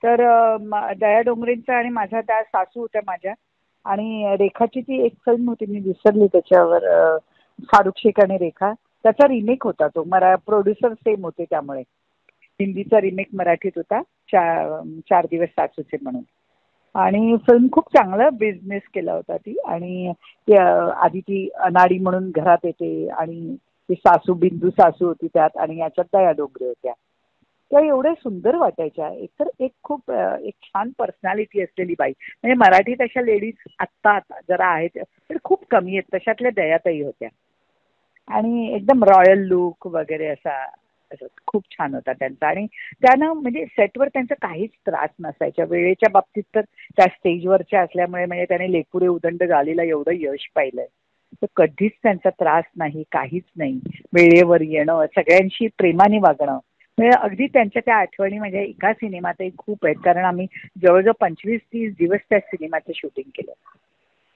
तर दया डोंगरेंचा आणि माझा त्या सासू होत्या माझ्या. आणि रेखाची ती एक फिल्म होती, मी विसरली त्याच्यावर, फारुख शेख आणि रेखा. त्याचा रिमेक होता तो. प्रोड्युसर सेम होते, त्यामुळे हिंदीचा रिमेक मराठीत होता. चार दिवस सासूचे म्हणून. आणि फिल्म खूप चांगला बिझनेस केला होता ती. आणि आधी ती अनाडी म्हणून घरात येते आणि ती सासू बिंदू सासू होती त्यात, आणि याच्यात दया डोंगरे होत्या. त्या एवढ्या सुंदर वाटायच्या. एकतर एक खूप एक छान पर्सनॅलिटी असलेली बाई. म्हणजे मराठीत अशा लेडीज आत्ता जरा आहेत पण खूप कमी आहेत, तशातल्या दयाताई होत्या. आणि एकदम रॉयल लुक वगैरे असा, असं खूप छान होता त्यांचा. आणि त्यानं म्हणजे सेटवर त्यांचा काहीच त्रास नसायच्या वेळेच्या बाबतीत. तर त्या स्टेजवरच्या असल्यामुळे म्हणजे त्याने लेकुरे उदंड गालीला एवढं यश पाहिलंय, तर कधीच त्यांचा त्रास नाही, काहीच नाही. वेळेवर येणं, सगळ्यांशी प्रेमाने वागणं. म्हणजे अगदी त्यांच्या त्या आठवणी म्हणजे एका सिनेमातही खूप आहेत, कारण आम्ही जवळजवळ 25-30 दिवस त्या सिनेमाचं शूटिंग केलं.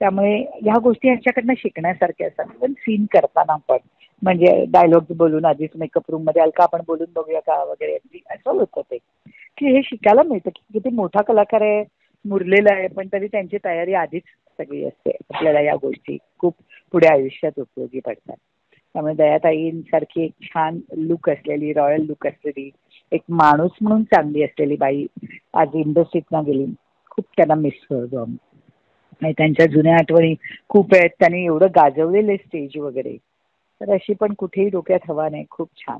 त्यामुळे ह्या गोष्टी यांच्याकडनं शिकण्यासारख्या असतात. पण सीन करताना पण म्हणजे डायलॉग बोलून आधीच मेकअप रूम मध्ये अलका आपण बोलून बघूया का वगैरे, असं होतं ते, की हे शिकायला मिळतं की किती मोठा कलाकार आहे, मुरलेला आहे, पण तरी त्यांची तयारी आधीच सगळी असते. आपल्याला या गोष्टी खूप पुढे आयुष्यात उपयोगी पडतात. त्यामुळे दयाताईंसारखी एक छान लुक असलेली, रॉयल लुक असलेली, एक माणूस म्हणून चांगली असलेली बाई आज इंडस्ट्रीतनं गेली. खूप त्यांना मिस करतो आम्ही. आणि त्यांच्या जुन्या आठवणी खूप आहेत. त्यांनी एवढं गाजवलेलं स्टेज वगैरे, तर अशी पण कुठेही डोक्यात हवा नाही. खूप छान.